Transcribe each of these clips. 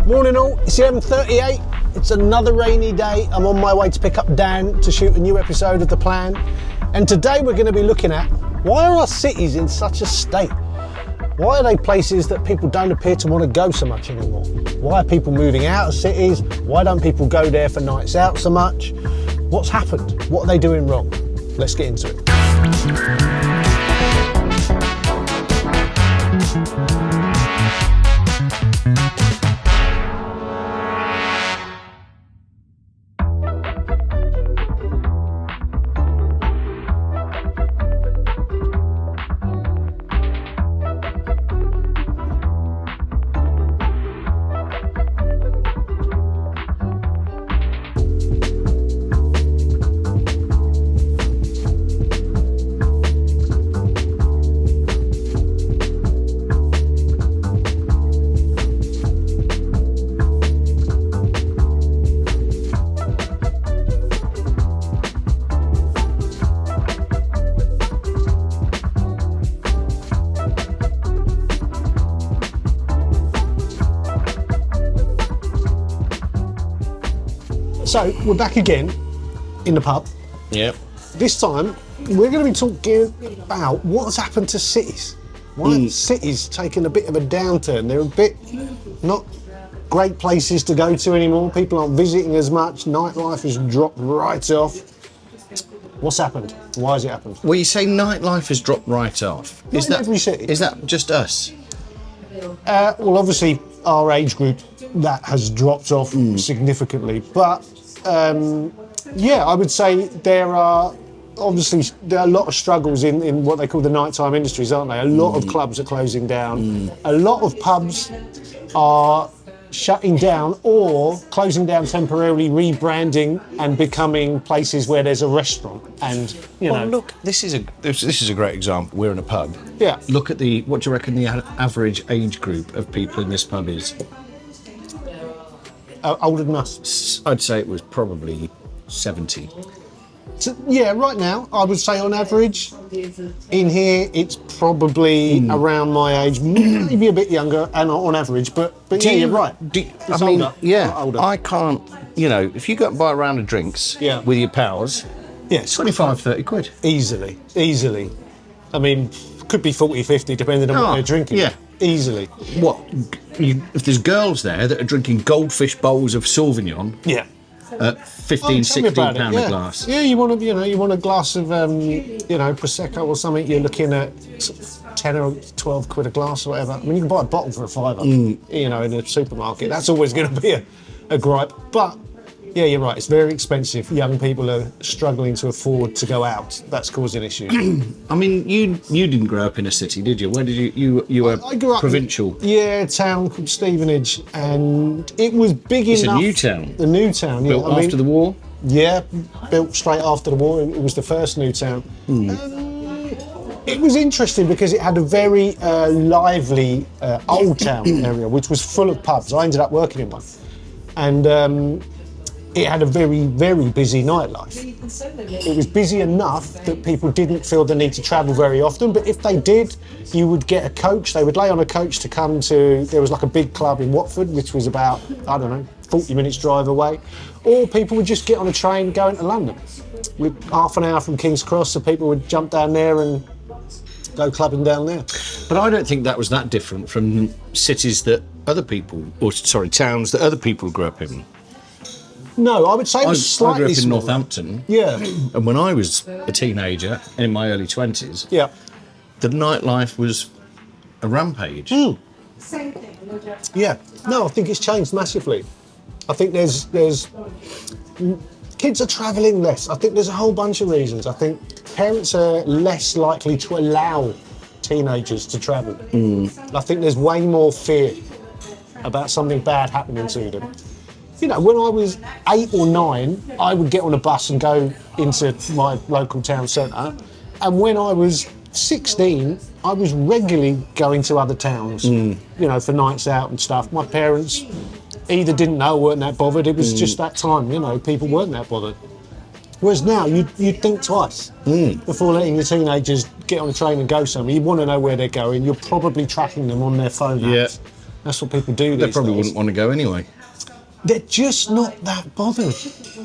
Morning all, it's the M38. It's another rainy day. I'm on my way to pick up Dan to shoot a new episode of The Plan. And today we're going to be looking at why are our cities in such a state? Why are they places that people don't appear to want to go so much anymore? Why are people moving out of cities? Why don't people go there for nights out so much? What's happened? What are they doing wrong? Let's get into it. So we're back again in the pub. Yep. This time we're going to be talking about what has happened to cities. Why have cities taken a bit of a downturn? They're a bit not great places to go to anymore. People aren't visiting as much. Nightlife has dropped right off. What's happened? Why has it happened? Well, you say nightlife has dropped right off. Not in every city. Is that just us? Well, obviously our age group, that has dropped off significantly. But yeah, I would say there are a lot of struggles in what they call the nighttime industries, aren't they? A lot of clubs are closing down. A lot of pubs are shutting down or closing down temporarily, rebranding and becoming places where there's a restaurant. And Look, this is a great example. We're in a pub. Yeah. Look at what do you reckon the average age group of people in this pub is? Older than us. I'd say it was probably 70. So, yeah, right now I would say on average in here it's probably around my age, maybe a bit younger, and on average. But yeah, you're right. It's older. Yeah, older. I can't. If you go and buy a round of drinks with your pals, Yeah, 25, 30 quid. Easily. I mean, could be 40, 50 depending on what they're drinking. Yeah. Easily. What? If there's girls there that are drinking goldfish bowls of Sauvignon Yeah. at 15, 16 pound a glass. Yeah, you want a glass of prosecco or something. You're looking at 10 or 12 quid a glass or whatever. I mean, you can buy a bottle for a fiver. In a supermarket. That's always going to be a gripe. But yeah, you're right. It's very expensive. Young people are struggling to afford to go out. That's causing issues. I mean, you didn't grow up in a city, did you? Where did you were I grew up provincial? In a town called Stevenage, and it was big enough. It's a new town. The new town, yeah. Built after the war? Yeah, built straight after the war. It was the first new town. It was interesting because it had a very lively old town area, which was full of pubs. I ended up working in one. And it had a very, very busy nightlife. It was busy enough that people didn't feel the need to travel very often, but if they did, you would get a coach. They would lay on a coach to come to, there was like a big club in Watford, which was about, 40 minutes drive away, or people would just get on a train going to London. With half an hour from King's Cross, so people would jump down there and go clubbing down there. But I don't think that was that different from cities that towns that other people grew up in. No, I would say it was slightly I grew up in smaller. Northampton. Yeah. And when I was a teenager, in my early 20s, Yeah. the nightlife was a rampage. Same thing. Yeah. No, I think it's changed massively. I think there's kids are travelling less. I think there's a whole bunch of reasons. I think parents are less likely to allow teenagers to travel. I think there's way more fear about something bad happening to them. When I was 8 or 9, I would get on a bus and go into my local town centre. And when I was 16, I was regularly going to other towns, for nights out and stuff. My parents either didn't know or weren't that bothered. It was just that time, people weren't that bothered. Whereas now, you'd think twice before letting your teenagers get on a train and go somewhere. You want to know where they're going. You're probably tracking them on their phone apps. That's what people do. They these probably days. wouldn't want to go anyway. They're just not that bothered.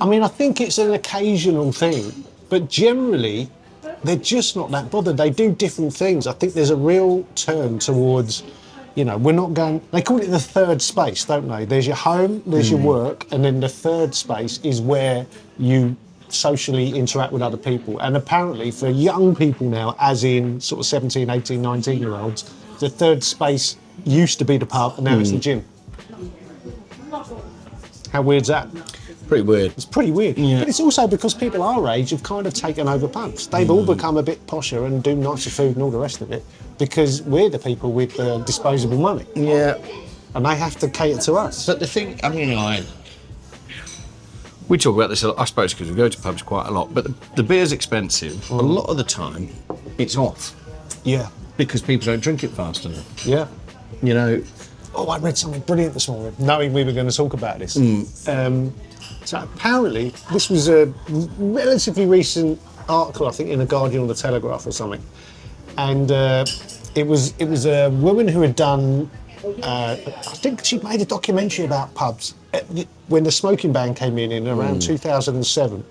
I mean, I think it's an occasional thing, but generally, they're just not that bothered. They do different things. I think there's a real turn towards, we're not going. They call it the third space, don't they? There's your home, there's your work, and then the third space is where you socially interact with other people. And apparently, for young people now, as in sort of 17, 18, 19-year-olds, the third space used to be the pub, and now it's the gym. How weird's that? Pretty weird. It's pretty weird. Yeah. But it's also because people our age have kind of taken over pubs. They've all become a bit posher and do nicer food and all the rest of it because we're the people with disposable money. Yeah. And they have to cater to us. But the thing, I mean, we talk about this a lot, I suppose, because we go to pubs quite a lot, but the beer's expensive. A lot of the time, it's off Yeah. because people don't drink it fast enough. Yeah. You know, Oh, I read something brilliant this morning, knowing we were going to talk about this. So apparently, this was a relatively recent article, I think, in the Guardian or the Telegraph or something, and it was a woman who had done. I think she made a documentary about pubs when the smoking ban came in around 2007,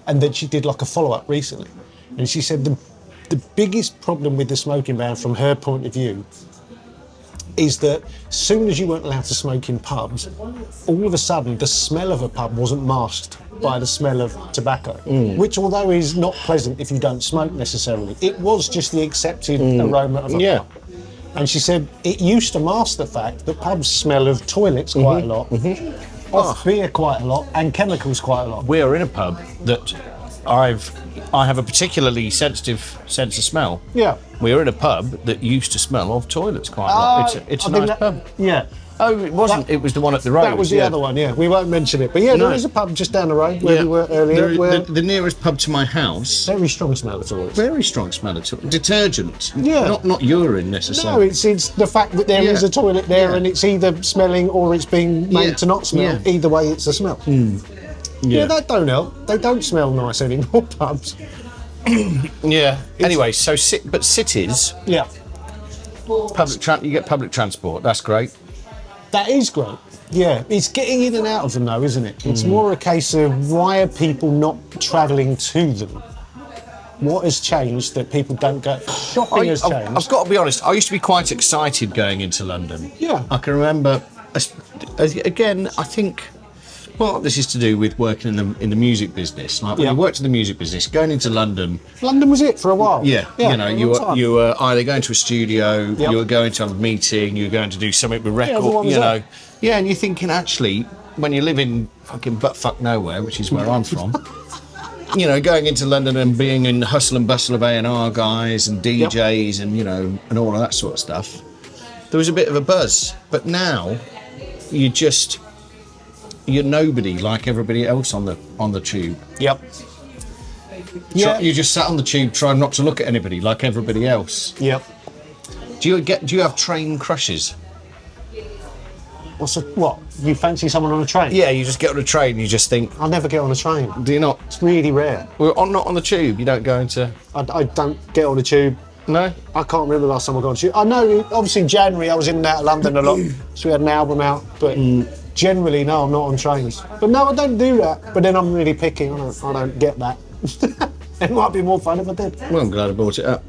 and then she did like a follow-up recently, and she said the biggest problem with the smoking ban, from her point of view, is that as soon as you weren't allowed to smoke in pubs, all of a sudden the smell of a pub wasn't masked by the smell of tobacco, which, although is not pleasant if you don't smoke necessarily, it was just the accepted aroma of a pub. And she said it used to mask the fact that pubs smell of toilets quite a lot, of beer quite a lot, and chemicals quite a lot. We are in a pub that I have a particularly sensitive sense of smell. Yeah. We are in a pub that used to smell of toilets quite a lot. It's a I think nice pub. Yeah. Oh, it wasn't. It was the one up the road. That was the other one, yeah. We won't mention it. But yeah, there is a pub just down the road where we were earlier. where the nearest pub to my house, very strong smell of toilets. very strong smell of detergent. Yeah. Not urine No, necessarily. it's the fact that there is a toilet there and it's either smelling or it's being made to not smell. Yeah. Either way, it's a smell. Yeah, that don't help. They don't smell nice anymore, pubs. Yeah. Anyway, so but cities, Yeah, you get public transport. That's great. that is great. Yeah, it's getting in and out of them though, isn't it? It's more a case of why are people not travelling to them? What has changed that people don't go? Shopping has changed. I've got to be honest. I used to be quite excited going into London. Yeah. I can remember, again, I think part of this is to do with working in the music business. Like when Yeah. you worked in the music business, going into London, London was it for a while. you you were either going to a studio, Yep. you were going to a meeting, you were going to do something with record, everyone was there. Yeah, and you're thinking actually, when you live in fucking buttfuck nowhere, which is where I'm from, going into London and being in the hustle and bustle of A&R guys and DJs and and all of that sort of stuff, there was a bit of a buzz. But now, you're nobody like everybody else on the tube. Yep. You just sat on the tube trying not to look at anybody like everybody else. Yep. Do you have train crushes? What? You fancy someone on a train? Yeah, you just get on a train and you just think, I never get on a train. do you not? It's really rare. Not on the tube, you don't go into... I don't get on a tube. No? I can't remember the last time I got on a tube. I know, obviously in January I was in and out of London a lot, so we had an album out, but generally, no, I'm not on trains. But no, I don't do that. But then I'm really picky. I don't get that. It might be more fun if I did. Well, I'm glad I brought it up.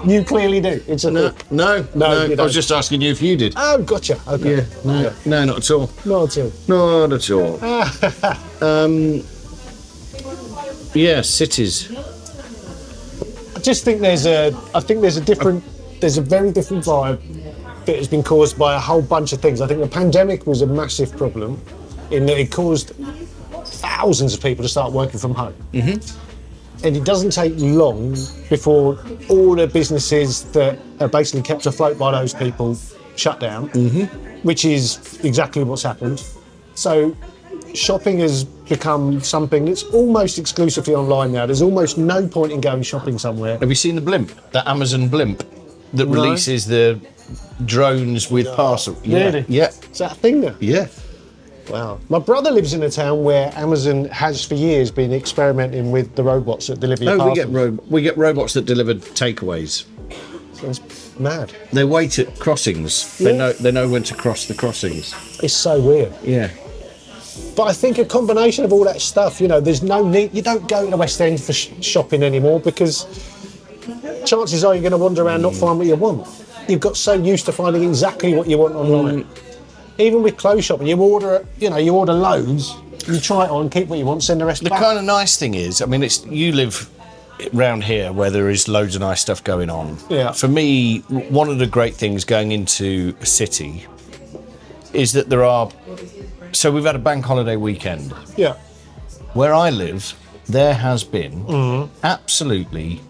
You clearly do. It's a No, thing. no, you I don't. was just asking you if you did. Oh, gotcha. Okay. No, not at all. Not at all. Not at all. Yeah, cities. I just think there's a very different vibe that has been caused by a whole bunch of things. I think the pandemic was a massive problem in that it caused thousands of people to start working from home. And it doesn't take long before all the businesses that are basically kept afloat by those people shut down, which is exactly what's happened. So shopping has become something that's almost exclusively online now. There's almost no point in going shopping somewhere. Have you seen the blimp? That Amazon blimp that releases the drones with parcel? Really? Yeah. Is that a thing now? Yeah. Wow. My brother lives in a town where Amazon has for years been experimenting with the robots that deliver your No, parcels. we get robots that deliver takeaways. It's mad. They wait at crossings. Yeah. They know when to cross the crossings. It's so weird. Yeah. But I think a combination of all that stuff, there's no need. You don't go to the West End for shopping anymore because chances are you're going to wander around not find what you want. You've got so used to finding exactly what you want online. Even with clothes shopping, you order loads, you try it on, keep what you want, send the rest The back. kind of nice thing is, I mean, you live round here where there is loads of nice stuff going on. Yeah. For me, one of the great things going into a city is that there are. So we've had a bank holiday weekend. Yeah. Where I live, there has been absolutely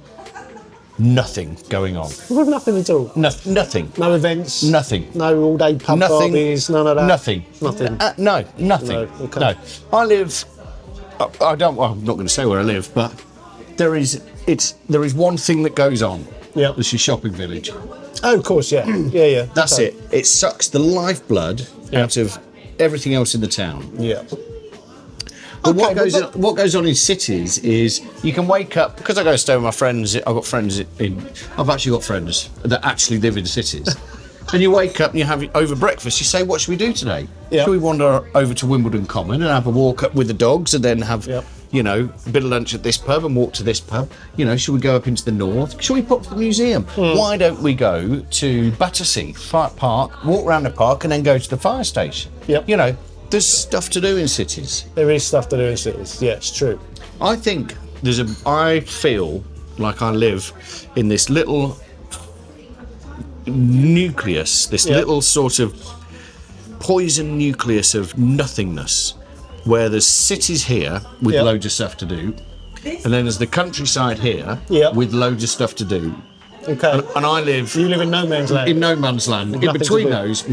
nothing going on. With nothing at all. Nothing. No events. Nothing. No all-day pub Nothing. parties. None of that. Nothing. Nothing. No, nothing. No, okay. No. I live. I don't. Well, I'm not going to say where I live, but there is one thing that goes on. Yeah. This is shopping village. Oh, of course. Yeah. Yeah. That's Okay. it. It sucks the lifeblood Yeah. out of everything else in the town. Yeah. But Okay, what goes on in cities is you can wake up, because I go stay with my friends. I've actually got friends that actually live in cities. And you wake up and you have over breakfast. You say, "What should we do today? Yeah. Should we wander over to Wimbledon Common and have a walk up with the dogs, and then have Yep. a bit of lunch at this pub and walk to this pub? Should we go up into the north? Should we pop to the museum? Why don't we go to Battersea Park, walk around the park, and then go to the fire station? Yep. There's stuff to do in cities. There is stuff to do in cities. Yeah, it's true. I think I feel like I live in this little nucleus, this Yeah. little sort of poison nucleus of nothingness, where there's cities here with Yeah. loads of stuff to do, and then there's the countryside here Yeah. with loads of stuff to do. Okay. And I live You live in no man's land. in no man's land. In nothing to between do. those,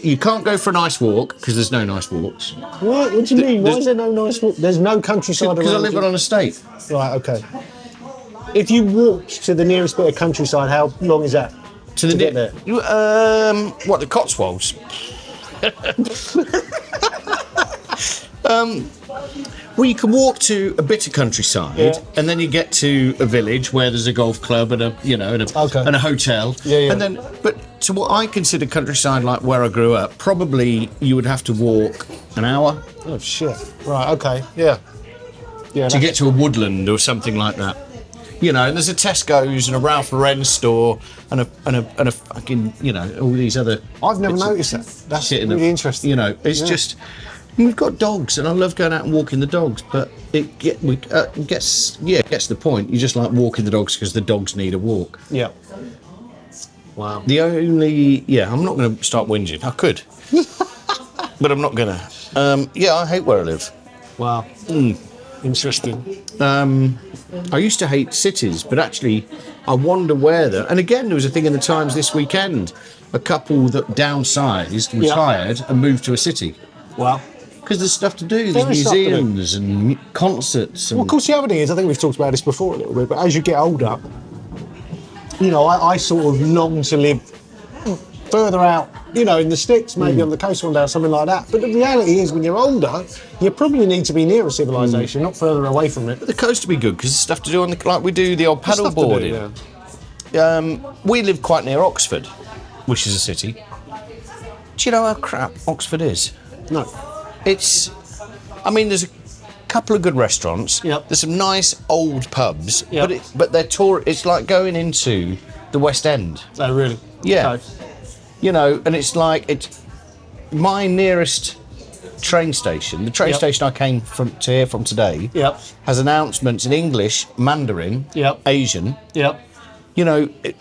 you can't go for a nice walk because there's no nice walks. What? What do you mean? Why there's- is there no nice walk? There's no countryside Because I around live you. on an estate. Right, okay. If you walked to the nearest bit of countryside, how long is that? To the get there? What, the Cotswolds? Well, you can walk to a bit of countryside, Yeah. and then you get to a village where there's a golf club and Okay. a hotel. Yeah. And then, but to what I consider countryside, like where I grew up, probably you would have to walk an hour Oh shit. Right, okay. Yeah. Yeah. to get to a woodland or something like that. And there's a Tesco's and a Ralph Lauren store and a fucking all these other. I've never bits of noticed that. That's shit in really the- interesting. It's Yeah. just we've got dogs, and I love going out and walking the dogs. But it gets to the point. You just like walking the dogs because the dogs need a walk. Yeah. Wow. I'm not going to start whinging. I could, but I'm not going to. I hate where I live. Wow. Interesting. I used to hate cities, but actually, I wonder where. And again, there was a thing in the Times this weekend: a couple that downsized, retired, and moved to a city Wow. because there's stuff to do. There There's is stuff to do. museums and concerts. And Well, of course, the other thing is, I think we've talked about this before a little bit, but as you get older, I sort of long to live further out, in the sticks, maybe on the coast one day or something like that. But the reality is, when you're older, you probably need to be near a civilization, not further away from it. the coast would be good because there's stuff to do on like we do the old paddle Stuff to do, boarding. yeah. We live quite near Oxford, which is a city. Do you know how crap Oxford is? No. There's a couple of good restaurants. Yep. There's some nice old pubs, Yep. but they're it's like going into the West End. Oh, really? Yeah. Okay. And it's like my nearest train station, the train Yep. station I came to here from today, Yep. has announcements in English, Mandarin, Yep. Asian. Yep.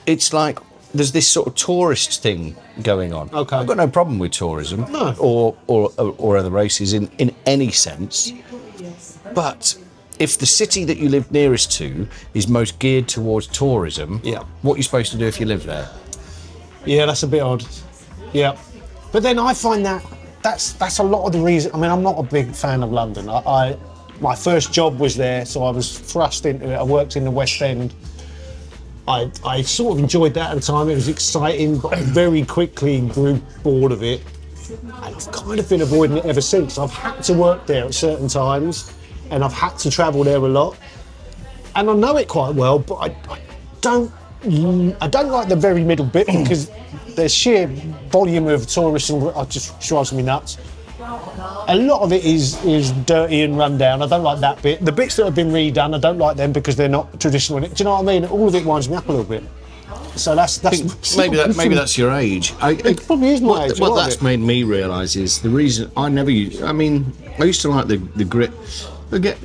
It's like there's this sort of tourist thing going on. Okay. I've got no problem with tourism No. or other races in any sense. But if the city that you live nearest to is most geared towards tourism, Yeah. what are you supposed to do if you live there? Yeah, that's a bit odd. Yeah. But then I find that's a lot of the reason. I mean, I'm not a big fan of London. My first job was there, so I was thrust into it. I worked in the West End. I sort of enjoyed that at the time. It was exciting, but I very quickly grew bored of it. And I've kind of been avoiding it ever since. I've had to work there at certain times, and I've had to travel there a lot. And I know it quite well, but I don't I don't like the very middle bit because the sheer volume of tourists and it just drives me nuts. A lot of it is dirty and run down. I don't like that bit. The bits that have been redone, I don't like them because they're not traditional. Do you know what I mean? All of it winds me up a little bit. So that's Maybe that's your age. It probably is my age. What that's made me realise is the reason I never used. I mean, I used to like the grit.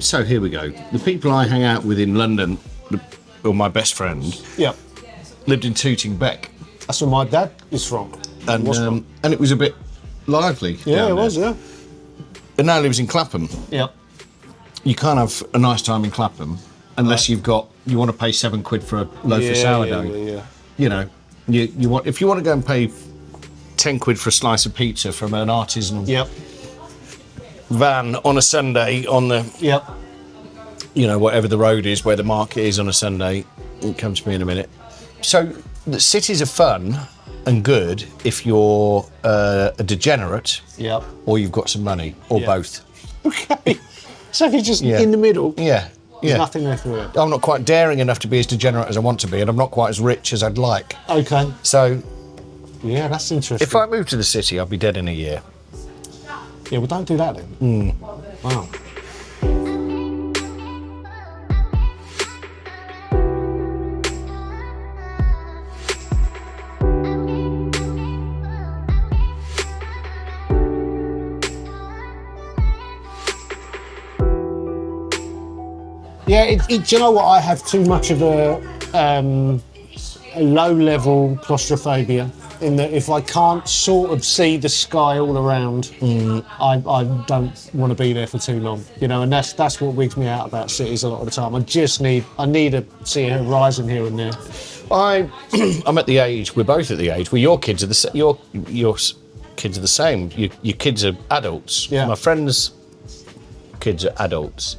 So here we go. The people I hang out with in London, or my best friend, Yeah, lived in Tooting Bec, that's where my dad is from. and it was a bit lively. Yeah, down it was. there. Yeah. But now lives in Clapham. Yeah. You can't have a nice time in Clapham unless you want to pay £7 for a loaf of sourdough. Yeah. You know, you want if you want to go and pay £10 for a slice of pizza from an artisan Yep. van on a Sunday on the Yep. whatever the road is where the market is on a Sunday. It'll come to me in a minute. So the cities are fun and good if you're a degenerate, Yep. or you've got some money, or Yeah. both. Okay. So if you're just Yeah. in the middle, Yeah, there's yeah. nothing there for it. I'm not quite daring enough to be as degenerate as I want to be, and I'm not quite as rich as I'd like. Okay. So Yeah, that's interesting. if I moved to the city, I'd be dead in a year. Yeah, well, don't do that then. Wow. Yeah, do you know what? I have too much of a low-level claustrophobia in that if I can't sort of see the sky all around, I don't want to be there for too long. And that's what wigs me out about cities a lot of the time. I need to see a horizon here and there. I'm at the age. We're both at the age where your kids are your kids are the same. Your kids are adults. Yeah. My friends' kids are adults,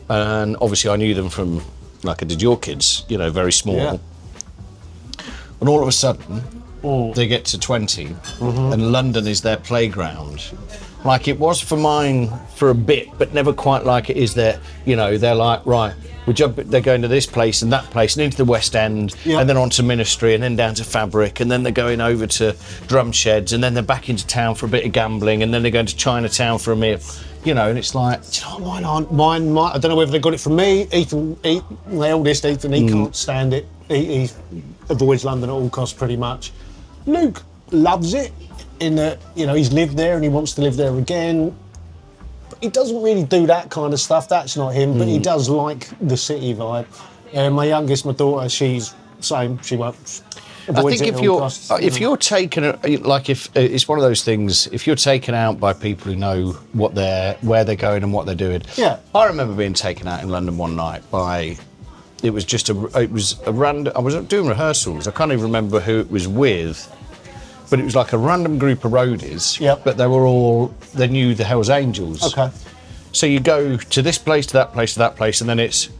and obviously I knew them from like I did your kids. Very small. Yeah. And all of a sudden, they get to 20, and London is their playground. Like it was for mine for a bit, but never quite like it is there. They're like, right, they're going to this place and that place and into the West End, Yeah. and then on to Ministry, and then down to Fabric, and then they're going over to Drum Sheds, and then they're back into town for a bit of gambling, and then they're going to Chinatown for a meal. And it's like, Do you know what, mine, I don't know whether they got it from me. Ethan, my eldest Ethan, he can't stand it. He avoids London at all costs pretty much. Luke loves it in that, he's lived there and he wants to live there again. But he doesn't really do that kind of stuff. That's not him, but he does like the city vibe. My youngest, my daughter, she's same. She won't. I think if you're taken, like if it's one of those things, if you're taken out by people who know where they're going and what they're doing. Yeah. I remember being taken out in London one night by, it was a random, I was doing rehearsals, I can't even remember who it was with, but it was like a random group of roadies. Yep. But they knew the Hells Angels. Okay. So you go to this place, to that place, to that place, and then it's,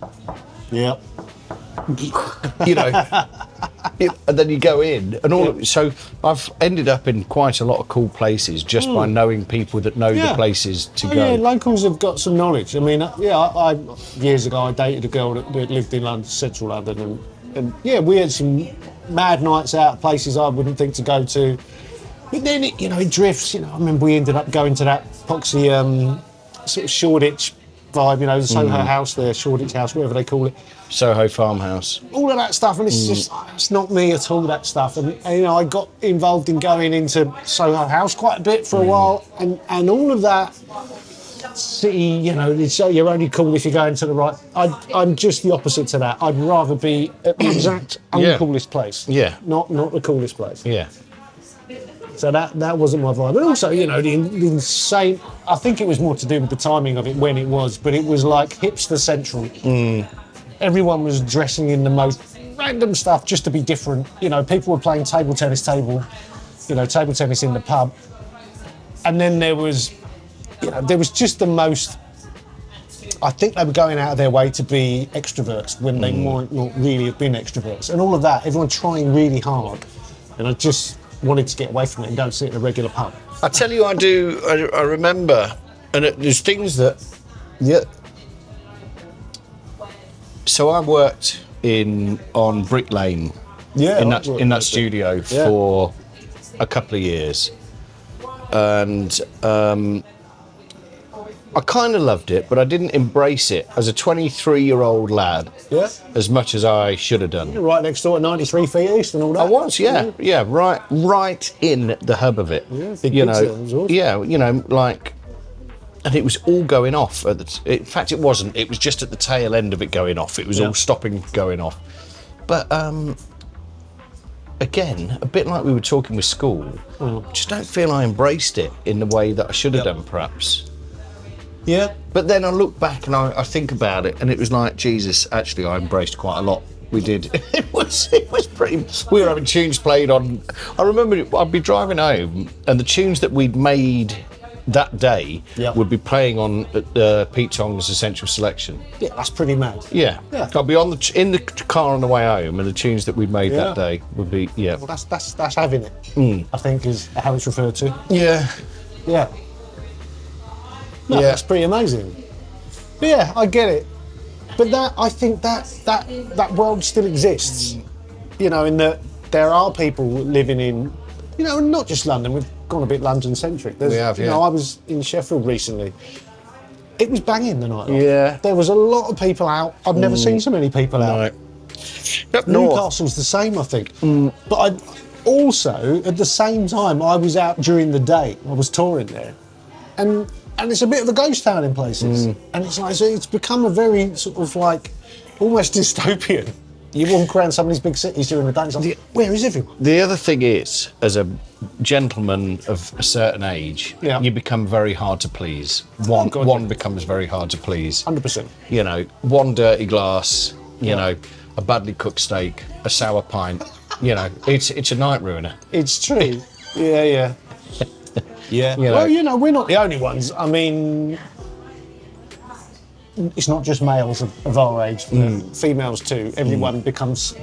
Yeah. and then you go in, and so I've ended up in quite a lot of cool places just by knowing people that know the places to go. Yeah, locals have got some knowledge. I mean, I years ago I dated a girl that lived in London, central London, and yeah, we had some mad nights out, places I wouldn't think to go to. But then it drifts. I remember we ended up going to that poxy sort of Shoreditch vibe. The Soho House there, Shoreditch House, whatever they call it. Soho Farmhouse. All of that stuff, and it's just, it's not me at all, that stuff. And I got involved in going into Soho House quite a bit for a while, and all of that city, you're only cool if you're going to the right. I'm just the opposite to that. I'd rather be at the exact uncoolest place. Yeah. Not the coolest place. Yeah. So that wasn't my vibe. But also, the insane, I think it was more to do with the timing of it when it was, but it was like hipster central. Everyone was dressing in the most random stuff just to be different. People were playing table tennis in the pub. And then there was just the most, I think they were going out of their way to be extroverts when they might not really have been extroverts. And all of that, everyone trying really hard. And I just wanted to get away from it and go and sit in a regular pub. I tell you, I remember, and there's things that, yeah. So I worked on Brick Lane Yeah, in I've that worked in there that too. studio Yeah. for a couple of years, and I kind of loved it, but I didn't embrace it as a 23-year-old lad Yeah. as much as I should have done. You're right next door at 93 Feet East and all that. I was, yeah, right in the hub of it. Yeah, big you gigs know, there, it was awesome. yeah, you know, like, and it was all going off. In fact, it wasn't. It was just at the tail end of it going off. It was Yeah. all stopping, going off. But again, a bit like we were talking with school, just don't feel I embraced it in the way that I should have Yep. done, perhaps. Yeah. But then I look back and I think about it, and it was like, Jesus, actually, I embraced quite a lot. We did. It was pretty. We were having tunes played on. I remember I'd be driving home, and the tunes that we'd made that day Yeah. would be playing on Pete Tong's Essential Selection. Yeah, that's pretty mad. Yeah, Yeah. I'd be in the car on the way home, and the tunes that we'd made Yeah. that day would be Well, that's having it. I think is how it's referred to. yeah. Yeah. No, Yeah. that's pretty amazing. But yeah, I get it. But I think that world still exists. You know, in that there are people living in, you know, not just London. We've gone a bit London-centric. We have, You yeah. know, I was in Sheffield recently. It was banging the night. Yeah. There was a lot of people out. I've never seen so many people out. Right. Up north. Newcastle's the same, I think. But I also, at the same time, I was out during the day. I was touring there, and it's a bit of a ghost town in places. And it's like it's become a very sort of like almost dystopian. You walk around some of these big cities during the day, and it's like, where is everyone? The other thing is, as a gentleman of a certain age, Yeah. you become very hard to please. God, One becomes very hard to please. 100%. You know, one dirty glass, you Yeah. know, a badly cooked steak, a sour pint. You know, it's a night ruiner. It's true. Yeah, yeah. Yeah. You know. Well, you know, we're not the only ones. I mean, it's not just males of our age, females too. Everyone becomes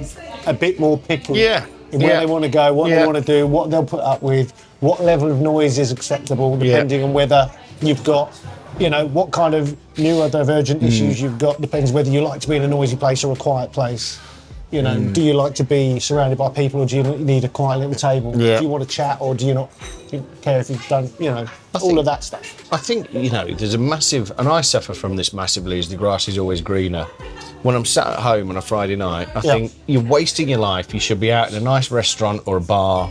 a bit more picky Yeah. in where Yeah. they want to go, what Yeah. they want to do, what they'll put up with, what level of noise is acceptable, depending on whether you've got, you know, what kind of neurodivergent issues you've got. Depends whether you like to be in a noisy place or a quiet place. You know, do you like to be surrounded by people, or do you need a quiet little table? Yeah. Do you want to chat, or do you not care if you don't? You know, all think- of that stuff. I think, you know, there's a massive, and I suffer from this massively, is the grass is always greener. When I'm sat at home on a Friday night, I think you're wasting your life. You should be out in a nice restaurant or a bar,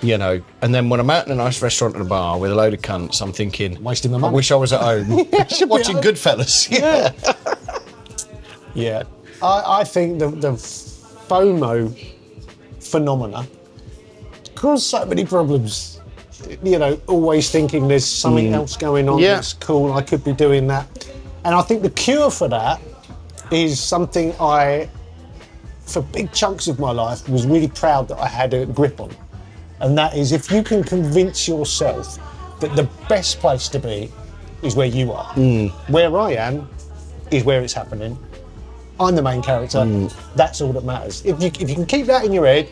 you know. And then when I'm out in a nice restaurant or a bar with a load of cunts, I'm thinking, Wasting my I money. wish I was at home should be watching at home. Goodfellas. Yeah. Yeah. I think the FOMO phenomena cause so many problems. You know, always thinking there's something else going on Yeah. that's cool, I could be doing that. And I think the cure for that is something for big chunks of my life, was really proud that I had a grip on. And that is, if you can convince yourself that the best place to be is where you are. Where I am is where it's happening. I'm the main character. That's all that matters. If you can keep that in your head,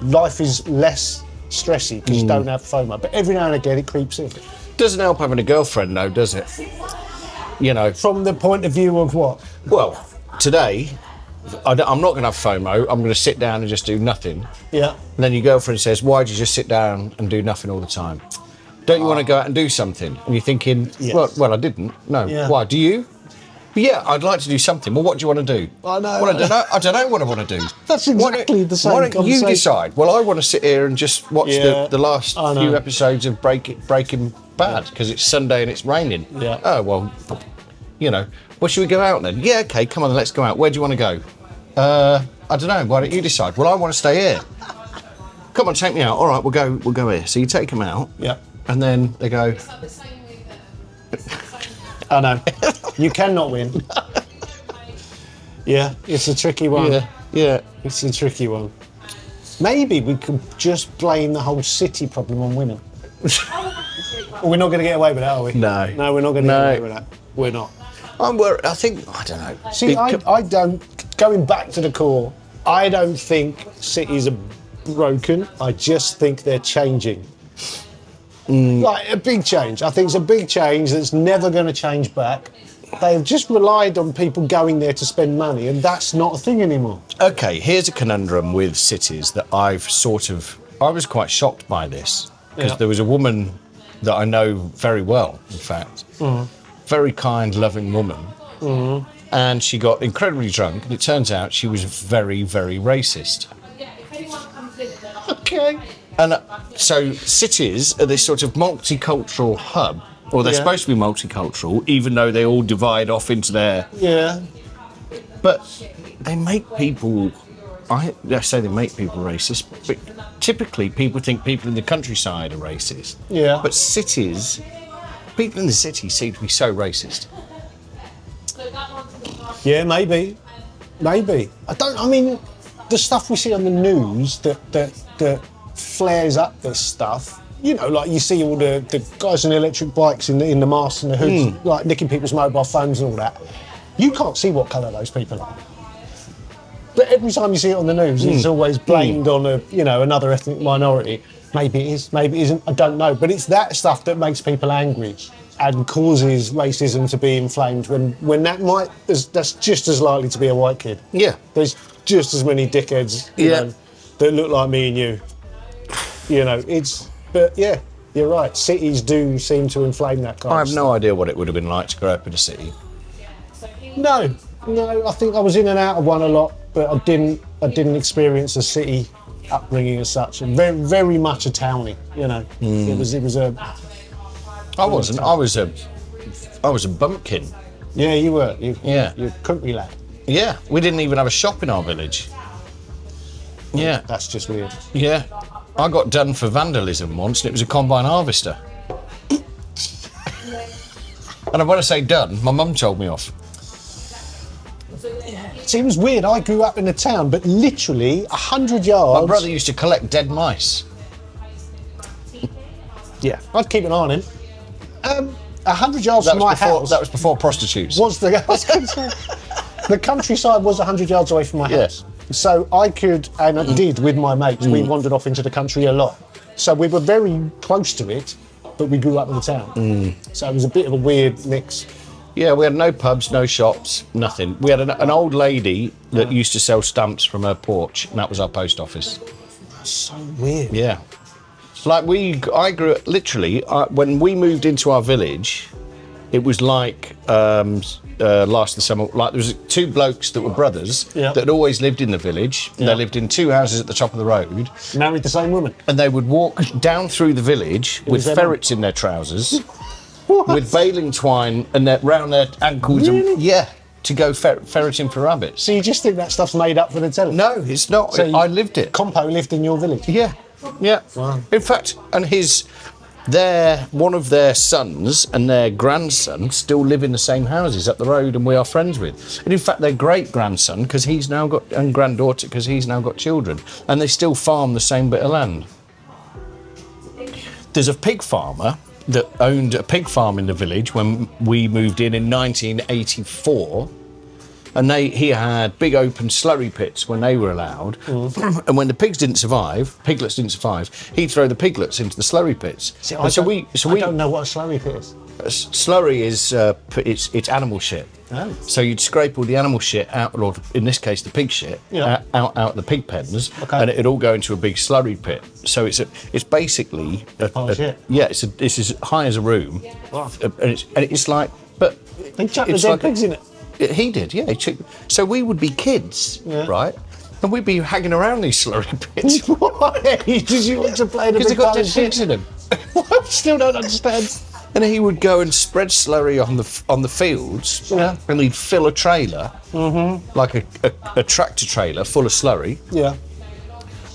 life is less stressy because you don't have FOMO. But every now and again, it creeps in. Doesn't help having a girlfriend, though, does it? You know, From the point of view of what? well, today, I'm not going to have FOMO. I'm going to sit down and just do nothing. Yeah. And then your girlfriend says, why do you just sit down and do nothing all the time? Don't you want to go out and do something? And you're thinking, Yes. well, I didn't. No. Yeah. Why? Do you? Yeah, I'd like to do something. Well, what do you want to do? I know. Well, I don't know what I want to do. That's exactly the same Why don't you conversation. decide? Well, I want to sit here and just watch Yeah, the last I know. few episodes of Breaking Bad because it's Sunday and it's raining. Yeah. Oh, well, you know. Well, should we go out then? Yeah, okay, come on, let's go out. Where do you want to go? I don't know. Why don't you decide? Well, I want to stay here. Come on, take me out. All right, we'll go here. So you take them out. Yeah. And then they go, I know. You cannot win. Yeah, it's a tricky one. yeah. It's a tricky one. Maybe we could just blame the whole city problem on women. We're not going to get away with that, are we? No. No, we're not going to No. get away with that. We're not. I'm worried. I think, I don't know. See, I don't, going back to the core, I don't think cities are broken. I just think they're changing. Like a big change. I think it's a big change that's never going to change back. They've just relied on people going there to spend money, and that's not a thing anymore. Okay, here's a conundrum with cities that I was quite shocked by this, because Yeah. there was a woman that I know very well, in fact, very kind, loving woman, and she got incredibly drunk, and it turns out she was very, very racist. Okay. And so cities are this sort of multicultural hub, or they're Yeah. supposed to be multicultural, even though they all divide off into their... Yeah. But they make people... I say they make people racist, but typically people think people in the countryside are racist. Yeah. But cities... People in the city seem to be so racist. Yeah, maybe. Maybe. I mean, the stuff we see on the news that flares up this stuff, you know, like you see all the guys on the electric bikes in the masks and the hoods, like nicking people's mobile phones and all that. You can't see what colour those people are. But every time you see it on the news, it's always blamed on another ethnic minority. Maybe it is, maybe it isn't, I don't know. But it's that stuff that makes people angry and causes racism to be inflamed when that's just as likely to be a white kid. Yeah. There's just as many dickheads that look like me and you. You know, but yeah, you're right. Cities do seem to inflame that kind I of have stuff. no idea what it would have been like to grow up in a city. No, I think I was in and out of one a lot, but I didn't experience a city upbringing as such. And very, very much a townie, you know. It was a... I wasn't. I was a bumpkin. Yeah, you were. Yeah. You're a country lad. Yeah, we didn't even have a shop in our village. Yeah, That's just weird. yeah. I got done for vandalism once, and it was a combine harvester. And when I say done, my mum told me off. See, it was weird. I grew up in a town, but literally 100 yards... My brother used to collect dead mice. Yeah, I'd keep an eye on him. 100 yards from my house... That was before prostitutes. was the the countryside was 100 yards away from my house. Yes. So I could, and I did with my mates, we wandered off into the country a lot. So we were very close to it, but we grew up in the town. So it was a bit of a weird mix. Yeah, we had no pubs, no shops, nothing. We had an old lady that used to sell stamps from her porch, and that was our post office. So weird. Yeah. Like I grew up, literally, when we moved into our village, it was like last the summer, like there was two blokes that were brothers that had always lived in the village. They lived in two houses at the top of the road. Married the same woman. And they would walk down through the village with their ferrets in their trousers, What? with baling twine and round their ankles. Really? And, yeah, to go ferreting for rabbits. So you just think that stuff's made up for the telly? No, it's not. So I lived it. Compo lived in your village? Yeah, yeah. Wow. In fact, and one of their sons and their grandson still live in the same houses up the road, and we are friends with. And in fact, their great grandson, and granddaughter, because he's now got children, and they still farm the same bit of land. There's a pig farmer that owned a pig farm in the village when we moved in 1984. And he had big open slurry pits when they were allowed. And when the piglets didn't survive, he'd throw the piglets into the slurry pits. See, And I don't know what a slurry pit is. Slurry is it's animal shit. Oh. So you'd scrape all the animal shit out, or in this case the pig shit, Yeah. out the pig pens, Okay. and it'd all go into a big slurry pit. So it's basically pile of shit. yeah, it's as high as a room, Wow. and it's like, but They chuck the it's dead like pigs in it. He did, yeah. So we would be kids, Yeah. right? And we'd be hanging around these slurry pits Why did you want to play the because they big got pile dead of shit? pigs in them. I still don't understand. And he would go and spread slurry on the fields, Yeah. and he'd fill a trailer, like a tractor trailer full of slurry, Yeah.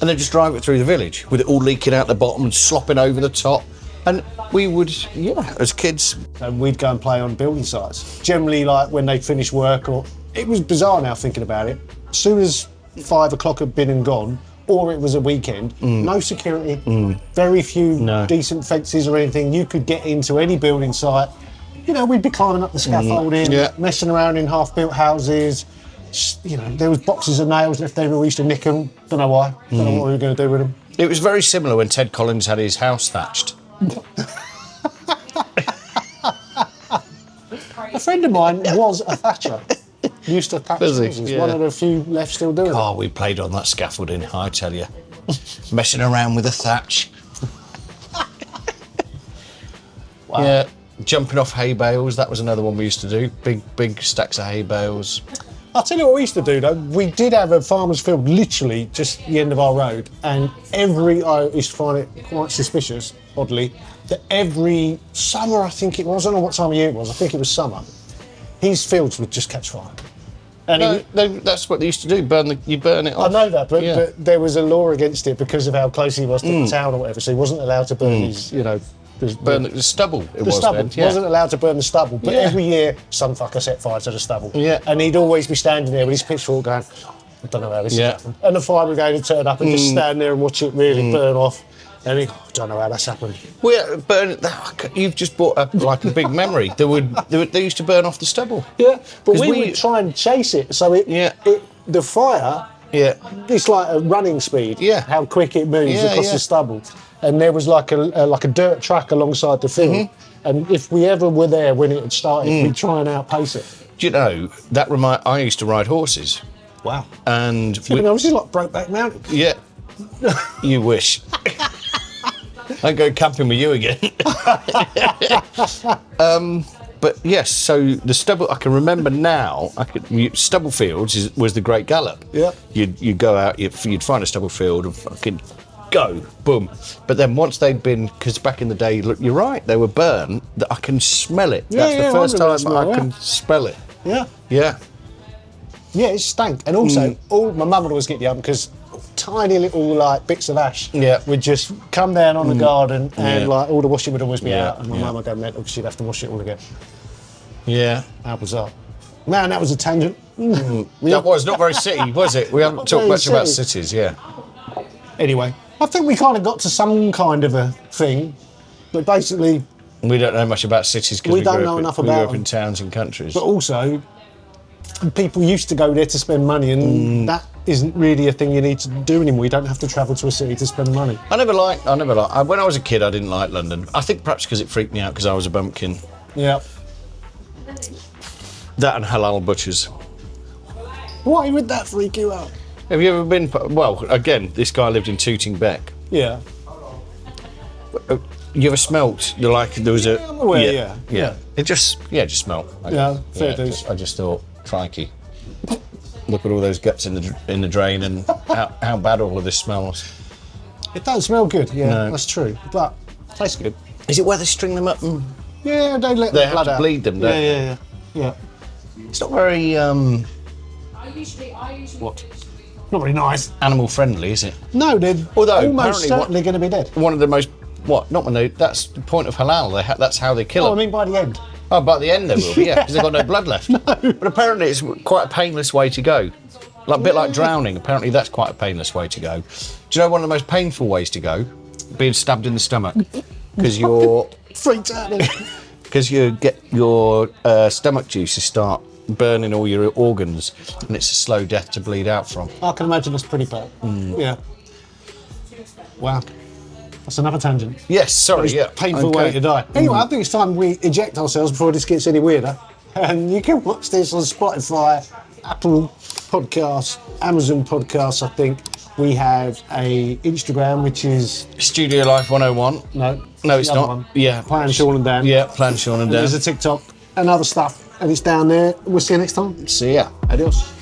and then just drive it through the village with it all leaking out the bottom and slopping over the top. And we would, as kids. And we'd go and play on building sites. Generally, like when they'd finish work, or it was bizarre now thinking about it. As soon as 5 o'clock had been and gone, or it was a weekend, no security, very few decent fences or anything. You could get into any building site. You know, we'd be climbing up the scaffolding, messing around in half-built houses. You know, there was boxes of nails left over. We used to nick them. Don't know why. Don't know what we were going to do with them. It was very similar when Ted Collins had his house thatched. A friend of mine was a thatcher. Used to thatch Was he? houses. Yeah. One of the few left still doing it. Oh, we played on that scaffolding, I tell you. Messing around with the thatch. Yeah, jumping off hay bales, that was another one we used to do. Big stacks of hay bales. I'll tell you what we used to do though. We did have a farmer's field literally just at the end of our road, and I used to find it quite suspicious, oddly, that every summer, I think it was, I don't know what time of year it was, I think it was summer, his fields would just catch fire. And That's what they used to do. You burn it I off. know that, but, Yeah. but there was a law against it because of how close he was to the town or whatever, so he wasn't allowed to burn his, Burn the stubble. It the was stubble. then. Yeah. Wasn't allowed to burn the stubble, but Yeah. every year some fucker set fire to the stubble. Yeah. And he'd always be standing there with his pitchfork going, I don't know how this Yeah. happened. And the fire brigade would turn up and just stand there and watch it really burn off. And he, I don't know how that's happened. Well, yeah, burn. You've just brought up like a big memory. They used to burn off the stubble. Yeah, but 'Cause we we- would try and chase it. So the fire, Yeah. it's like a running speed. Yeah. How quick it moves Yeah, across yeah. the stubble. And there was like a dirt track alongside the field. And if we ever were there when it had started, we'd try and outpace it. Do you know that I used to ride horses, Wow. and I mean, I was just like Brokeback Mountain. yeah, you wish. I'd go camping with you again. But yes, so the stubble, I can remember now. Stubble fields was the Great Gallop. Yeah. You'd go out, you'd find a stubble field and fucking go, boom. But then once they'd been, because back in the day, look, you're right, they were burnt. That I can smell it. Yeah, That's yeah, the first I remember time that smell, I can smell it. Yeah. Yeah. Yeah, it stank. And also, my mum would always get the oven because tiny little like bits of ash Yeah. would just come down on the garden and Yeah. like all the washing would always be Yeah, out and my yeah. mum would go mental because she'd have to wash it all again. Yeah. How bizarre. Man, that was a tangent. That was not very city, was it? We haven't Not talked very much about city. cities, yeah. Anyway, I think we kind of got to some kind of a thing, but basically, We don't know much about cities because We don't know enough we grew about up in them. towns and countries. but also, people used to go there to spend money and that isn't really a thing you need to do anymore. You don't have to travel to a city to spend money. I never liked. When I was a kid, I didn't like London. I think perhaps because it freaked me out because I was a bumpkin. Yeah. That and halal butchers. Why would that freak you out? Have you ever been? Well, again, this guy lived in Tooting Bec. Yeah. You ever smelt? Like there was a. I'm aware, yeah. It just smelt. Yeah, fair dues. I just thought, crikey. Look at all those guts in the drain and how bad all of this smells. It don't smell good, yeah, No. that's true. But it tastes good. Is it where they string them up? And Yeah, they let They the have blood to out. bleed them, don't they? Yeah. it's not very I usually what Not very nice. animal friendly, is it? No, they're Although, almost apparently certainly going to be dead. One of the most not when they. That's the point of halal. That's how they kill Oh, I them. mean by the end. Oh, by the end they will be, yeah, because they've got no blood left. But apparently it's quite a painless way to go. Like a bit like drowning. Apparently that's quite a painless way to go. Do you know one of the most painful ways to go? Being stabbed in the stomach. Because Freaked out. you get your stomach juices start burning all your organs, and it's a slow death to bleed out from. I can imagine that's pretty bad. Yeah. Wow. That's another tangent. Yes, sorry, yeah. Painful Okay. way to die. Anyway, I think it's time we eject ourselves before this gets any weirder. And you can watch this on Spotify, Apple Podcasts, Amazon Podcasts, I think. We have a Instagram, which is... Studio Life 101. No, It's the other not. one. Yeah. Plan Sean and Dan. Yeah, Plan Sean and Dan. There's a TikTok and other stuff. And it's down there. We'll see you next time. See ya. Adios.